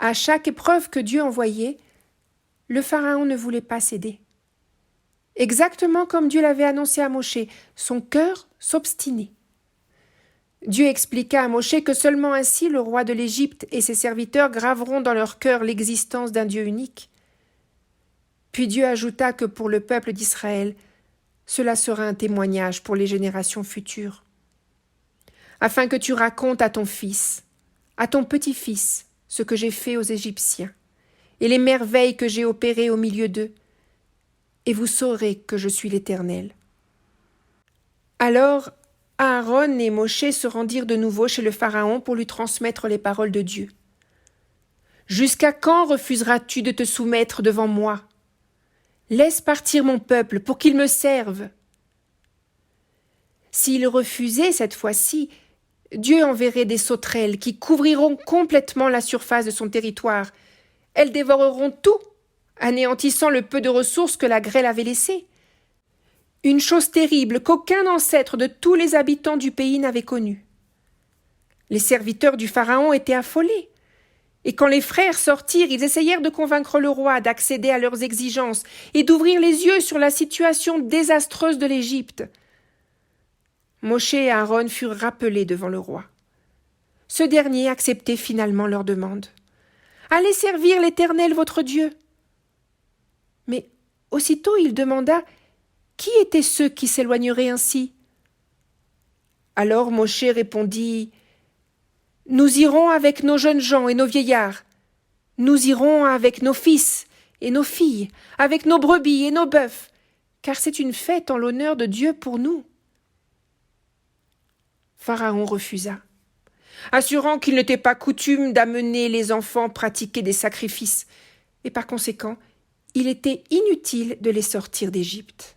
À chaque épreuve que Dieu envoyait, le Pharaon ne voulait pas céder. Exactement comme Dieu l'avait annoncé à Moshe, son cœur s'obstinait. Dieu expliqua à Moshe que seulement ainsi le roi de l'Égypte et ses serviteurs graveront dans leur cœur l'existence d'un Dieu unique. Puis Dieu ajouta que pour le peuple d'Israël, cela sera un témoignage pour les générations futures. Afin que tu racontes à ton fils, à ton petit-fils, ce que j'ai fait aux Égyptiens, et les merveilles que j'ai opérées au milieu d'eux, et vous saurez que je suis l'Éternel. Alors Aaron et Moshe se rendirent de nouveau chez le Pharaon pour lui transmettre les paroles de Dieu. « Jusqu'à quand refuseras-tu de te soumettre devant moi ? Laisse partir mon peuple pour qu'il me serve. » S'il refusait cette fois-ci, Dieu enverrait des sauterelles qui couvriront complètement la surface de son territoire. Elles dévoreront tout, anéantissant le peu de ressources que la grêle avait laissé. Une chose terrible qu'aucun ancêtre de tous les habitants du pays n'avait connue. Les serviteurs du Pharaon étaient affolés. Et quand les frères sortirent, ils essayèrent de convaincre le roi d'accéder à leurs exigences et d'ouvrir les yeux sur la situation désastreuse de l'Égypte. Moshe et Aaron furent rappelés devant le roi. Ce dernier acceptait finalement leur demande. « Allez servir l'Éternel votre Dieu !» Mais aussitôt il demanda « Qui étaient ceux qui s'éloigneraient ainsi ?» Alors Moshe répondit « Nous irons avec nos jeunes gens et nos vieillards. Nous irons avec nos fils et nos filles, avec nos brebis et nos bœufs, car c'est une fête en l'honneur de Dieu pour nous. » Pharaon refusa, assurant qu'il n'était pas coutume d'amener les enfants pratiquer des sacrifices, et par conséquent, il était inutile de les sortir d'Égypte.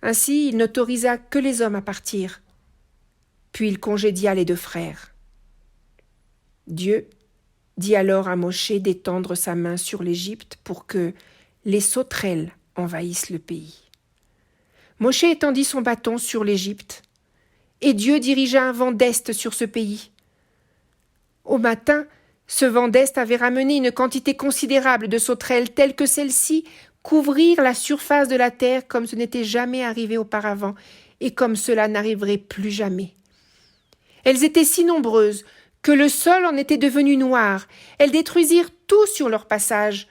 Ainsi, il n'autorisa que les hommes à partir, puis il congédia les deux frères. Dieu dit alors à Moshe d'étendre sa main sur l'Égypte pour que les sauterelles envahissent le pays. Moshe étendit son bâton sur l'Égypte, et Dieu dirigea un vent d'est sur ce pays. Au matin, ce vent d'est avait ramené une quantité considérable de sauterelles telles que celles-ci couvrirent la surface de la terre comme ce n'était jamais arrivé auparavant et comme cela n'arriverait plus jamais. Elles étaient si nombreuses que le sol en était devenu noir. Elles détruisirent tout sur leur passage,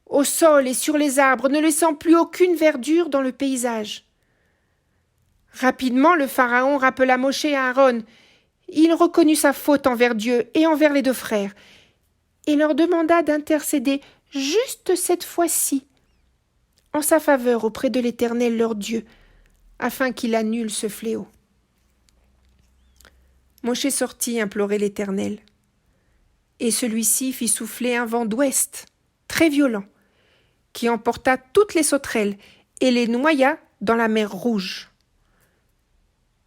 au sol et sur les arbres, ne laissant plus aucune verdure dans le paysage. Rapidement, le Pharaon rappela Moshe et Aaron. Il reconnut sa faute envers Dieu et envers les deux frères, et leur demanda d'intercéder juste cette fois-ci en sa faveur auprès de l'Éternel leur Dieu, afin qu'il annule ce fléau. Moshe sortit implorer l'Éternel, et celui-ci fit souffler un vent d'ouest, très violent, qui emporta toutes les sauterelles et les noya dans la mer Rouge.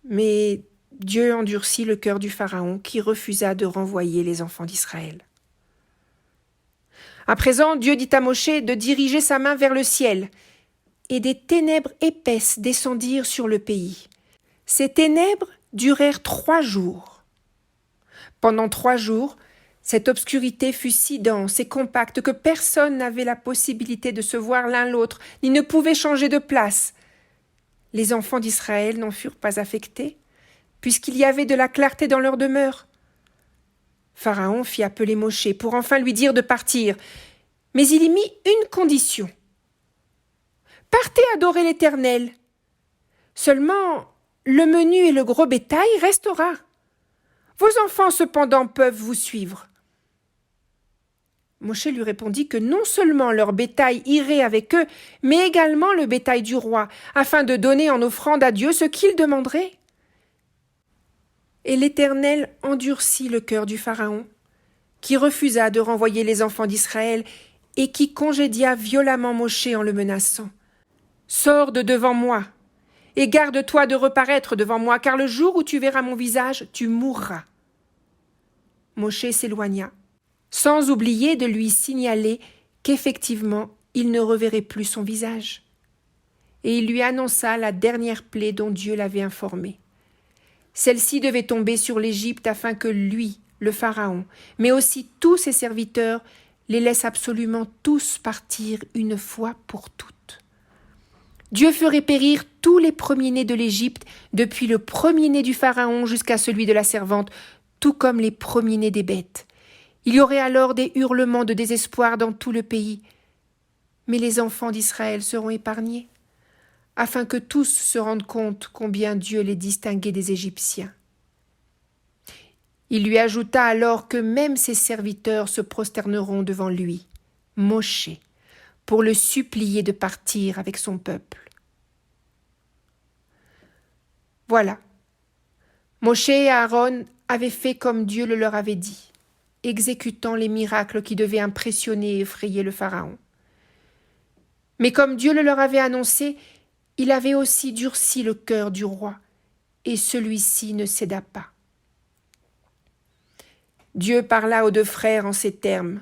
Mais Dieu endurcit le cœur du Pharaon qui refusa de renvoyer les enfants d'Israël. À présent, Dieu dit à Moshe de diriger sa main vers le ciel, et des ténèbres épaisses descendirent sur le pays. Ces ténèbres durèrent 3 jours. Pendant 3 jours, cette obscurité fut si dense et compacte que personne n'avait la possibilité de se voir l'un l'autre, ni ne pouvait changer de place. Les enfants d'Israël n'en furent pas affectés, puisqu'il y avait de la clarté dans leur demeure. Pharaon fit appeler Moshe pour enfin lui dire de partir, mais il y mit une condition. « Partez adorer l'Éternel. Seulement, le menu et le gros bétail restera. Vos enfants cependant peuvent vous suivre. » Moshe lui répondit que non seulement leur bétail irait avec eux, mais également le bétail du roi, afin de donner en offrande à Dieu ce qu'il demanderait. Et l'Éternel endurcit le cœur du Pharaon, qui refusa de renvoyer les enfants d'Israël et qui congédia violemment Moshe en le menaçant. « Sors de devant moi, et garde-toi de reparaître devant moi, car le jour où tu verras mon visage, tu mourras. » Moshe s'éloigna, sans oublier de lui signaler qu'effectivement il ne reverrait plus son visage. Et il lui annonça la dernière plaie dont Dieu l'avait informé. Celle-ci devait tomber sur l'Égypte afin que lui le Pharaon, mais aussi tous ses serviteurs, les laisse absolument tous partir une fois pour toutes. Dieu ferait périr tous les premiers-nés de l'Égypte, depuis le premier-né du Pharaon jusqu'à celui de la servante, tout comme les premiers-nés des bêtes. Il y aurait alors des hurlements de désespoir dans tout le pays. Mais les enfants d'Israël seront épargnés, afin que tous se rendent compte combien Dieu les distinguait des Égyptiens. Il lui ajouta alors que même ses serviteurs se prosterneront devant lui, Moshe, pour le supplier de partir avec son peuple. Voilà. Moshe et Aaron avaient fait comme Dieu le leur avait dit, exécutant les miracles qui devaient impressionner et effrayer le Pharaon. Mais comme Dieu le leur avait annoncé, il avait aussi durci le cœur du roi, et celui-ci ne céda pas. Dieu parla aux deux frères en ces termes.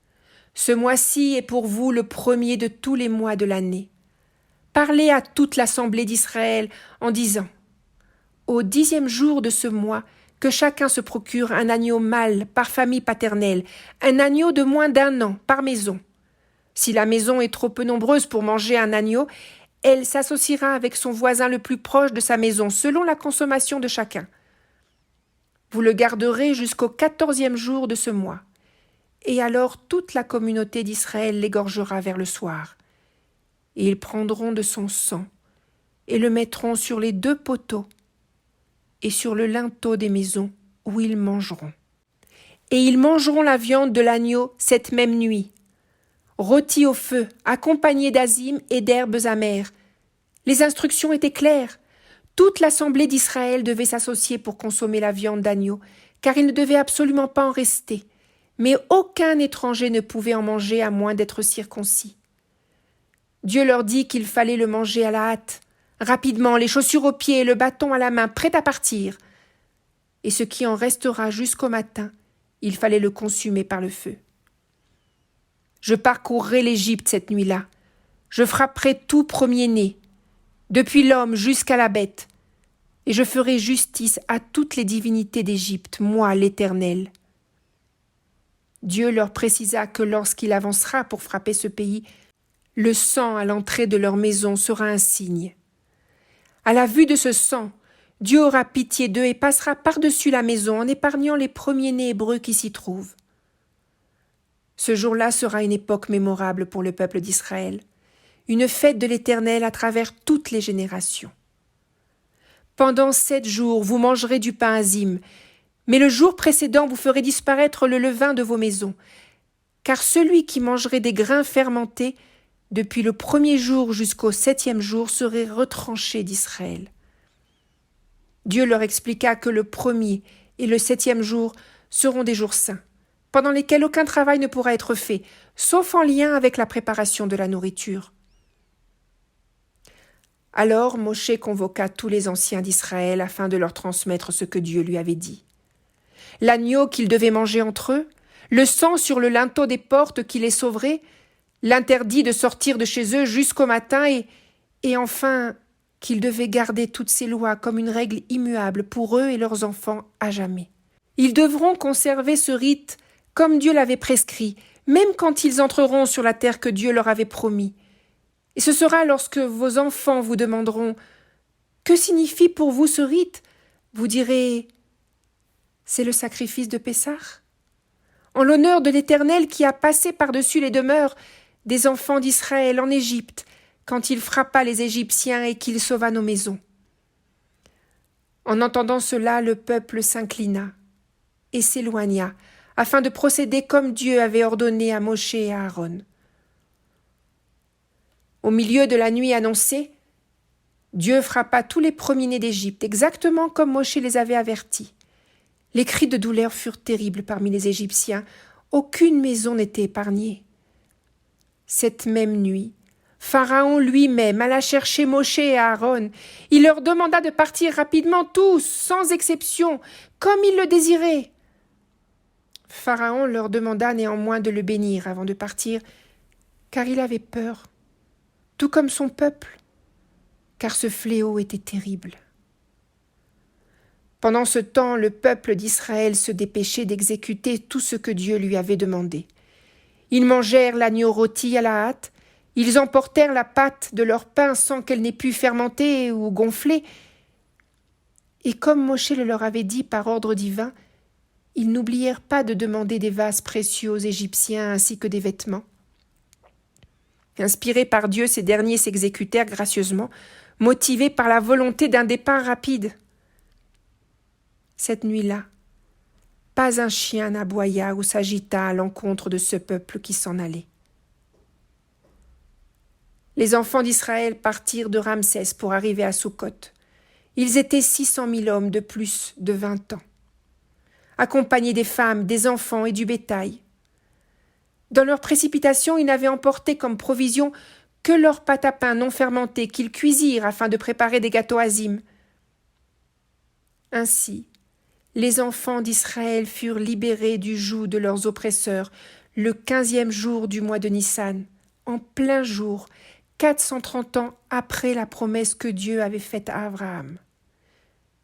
« Ce mois-ci est pour vous le premier de tous les mois de l'année. Parlez à toute l'assemblée d'Israël en disant « Au 10e jour de ce mois, que chacun se procure un agneau mâle par famille paternelle, un agneau de moins d'1 an par maison. Si la maison est trop peu nombreuse pour manger un agneau, elle s'associera avec son voisin le plus proche de sa maison, selon la consommation de chacun. Vous le garderez jusqu'au 14e jour de ce mois. Et alors toute la communauté d'Israël l'égorgera vers le soir. Et ils prendront de son sang et le mettront sur les 2 poteaux et sur le linteau des maisons où ils mangeront. Et ils mangeront la viande de l'agneau cette même nuit, rôtie au feu, accompagnée d'azim et d'herbes amères. Les instructions étaient claires. Toute l'assemblée d'Israël devait s'associer pour consommer la viande d'agneau, car il ne devait absolument pas en rester. Mais aucun étranger ne pouvait en manger à moins d'être circoncis. Dieu leur dit qu'il fallait le manger à la hâte, rapidement, les chaussures aux pieds et le bâton à la main, prêt à partir. Et ce qui en restera jusqu'au matin, il fallait le consumer par le feu. Je parcourrai l'Égypte cette nuit-là. Je frapperai tout premier-né, depuis l'homme jusqu'à la bête, et je ferai justice à toutes les divinités d'Égypte, moi l'Éternel. » Dieu leur précisa que lorsqu'il avancera pour frapper ce pays, le sang à l'entrée de leur maison sera un signe. À la vue de ce sang, Dieu aura pitié d'eux et passera par-dessus la maison en épargnant les premiers-nés hébreux qui s'y trouvent. Ce jour-là sera une époque mémorable pour le peuple d'Israël, une fête de l'Éternel à travers toutes les générations. Pendant 7 jours, vous mangerez du pain azim, mais le jour précédent, vous ferez disparaître le levain de vos maisons, car celui qui mangerait des grains fermentés, depuis le 1er jour jusqu'au 7e jour, serait retranché d'Israël. Dieu leur expliqua que le 1er et le 7e jour seront des jours saints, pendant lesquels aucun travail ne pourra être fait, sauf en lien avec la préparation de la nourriture. Alors Moshe convoqua tous les anciens d'Israël afin de leur transmettre ce que Dieu lui avait dit. L'agneau qu'ils devaient manger entre eux, le sang sur le linteau des portes qui les sauverait, l'interdit de sortir de chez eux jusqu'au matin et enfin qu'ils devaient garder toutes ces lois comme une règle immuable pour eux et leurs enfants à jamais. Ils devront conserver ce rite comme Dieu l'avait prescrit, même quand ils entreront sur la terre que Dieu leur avait promis. Et ce sera lorsque vos enfants vous demanderont « Que signifie pour vous ce rite ?» Vous direz « C'est le sacrifice de Pessah, en l'honneur de l'Éternel qui a passé par-dessus les demeures des enfants d'Israël en Égypte, quand il frappa les Égyptiens et qu'il sauva nos maisons. » En entendant cela, le peuple s'inclina et s'éloigna, afin de procéder comme Dieu avait ordonné à Moshe et à Aaron. Au milieu de la nuit annoncée, Dieu frappa tous les premiers-nés d'Égypte, exactement comme Moshe les avait avertis. Les cris de douleur furent terribles parmi les Égyptiens. Aucune maison n'était épargnée. Cette même nuit, Pharaon lui-même alla chercher Moshe et Aaron. Il leur demanda de partir rapidement tous, sans exception, comme ils le désiraient. Pharaon leur demanda néanmoins de le bénir avant de partir, car il avait peur, tout comme son peuple, car ce fléau était terrible. Pendant ce temps, le peuple d'Israël se dépêchait d'exécuter tout ce que Dieu lui avait demandé. Ils mangèrent l'agneau rôti à la hâte, ils emportèrent la pâte de leur pain sans qu'elle n'ait pu fermenter ou gonfler. Et comme Moshe le leur avait dit par ordre divin, ils n'oublièrent pas de demander des vases précieux aux Égyptiens ainsi que des vêtements. Inspirés par Dieu, ces derniers s'exécutèrent gracieusement, motivés par la volonté d'un départ rapide. Cette nuit-là, pas un chien n'aboya ou s'agita à l'encontre de ce peuple qui s'en allait. Les enfants d'Israël partirent de Ramsès pour arriver à Sukkot. Ils étaient 600 000 hommes de plus de 20 ans, accompagnés des femmes, des enfants et du bétail. Dans leur précipitation, ils n'avaient emporté comme provision que leur pâte à pain non fermentée qu'ils cuisirent afin de préparer des gâteaux azim. Ainsi, les enfants d'Israël furent libérés du joug de leurs oppresseurs le 15e jour du mois de Nissan, en plein jour, 430 ans après la promesse que Dieu avait faite à Abraham.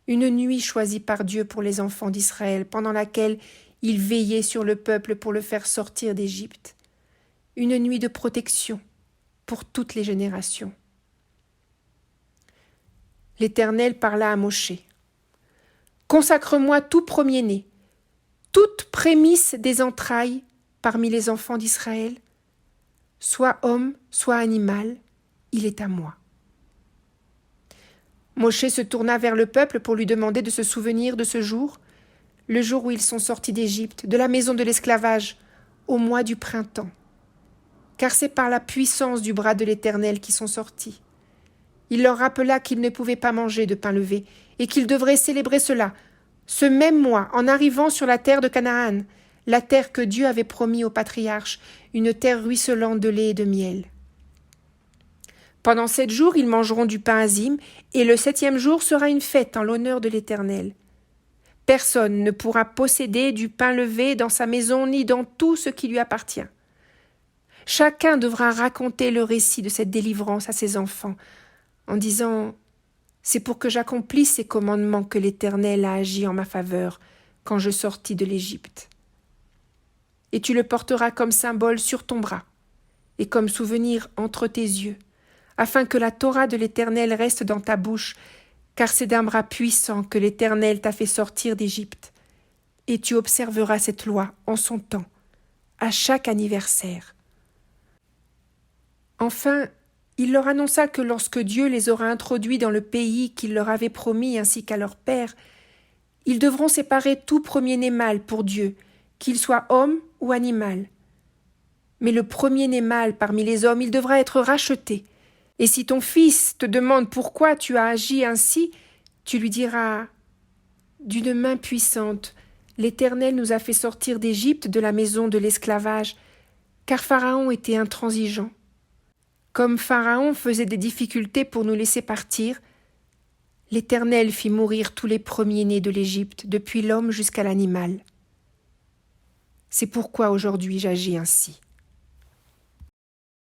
Une nuit choisie par Dieu pour les enfants d'Israël, pendant laquelle il veillait sur le peuple pour le faire sortir d'Égypte. Une nuit de protection pour toutes les générations. L'Éternel parla à Moshe. « Consacre-moi tout premier-né, toute prémisse des entrailles parmi les enfants d'Israël, soit homme, soit animal, il est à moi. » Moshe se tourna vers le peuple pour lui demander de se souvenir de ce jour, le jour où ils sont sortis d'Égypte, de la maison de l'esclavage, au mois du printemps. Car c'est par la puissance du bras de l'Éternel qu'ils sont sortis. Il leur rappela qu'ils ne pouvaient pas manger de pain levé et qu'ils devraient célébrer cela, ce même mois, en arrivant sur la terre de Canaan, la terre que Dieu avait promis aux patriarches, une terre ruisselante de lait et de miel. Pendant 7 jours, ils mangeront du pain azim, et le 7e jour sera une fête en l'honneur de l'Éternel. Personne ne pourra posséder du pain levé dans sa maison ni dans tout ce qui lui appartient. Chacun devra raconter le récit de cette délivrance à ses enfants, en disant « C'est pour que j'accomplisse ces commandements que l'Éternel a agi en ma faveur quand je sortis de l'Égypte. Et tu le porteras comme symbole sur ton bras, et comme souvenir entre tes yeux, afin que la Torah de l'Éternel reste dans ta bouche, car c'est d'un bras puissant que l'Éternel t'a fait sortir d'Égypte. Et tu observeras cette loi en son temps, à chaque anniversaire. » Enfin, il leur annonça que lorsque Dieu les aura introduits dans le pays qu'il leur avait promis ainsi qu'à leur père, ils devront séparer tout premier-né mâle pour Dieu, qu'il soit homme ou animal. Mais le premier-né mâle parmi les hommes, il devra être racheté. Et si ton fils te demande pourquoi tu as agi ainsi, tu lui diras « D'une main puissante, l'Éternel nous a fait sortir d'Égypte de la maison de l'esclavage, car Pharaon était intransigeant. Comme Pharaon faisait des difficultés pour nous laisser partir, l'Éternel fit mourir tous les premiers-nés de l'Égypte, depuis l'homme jusqu'à l'animal. C'est pourquoi aujourd'hui j'agis ainsi. »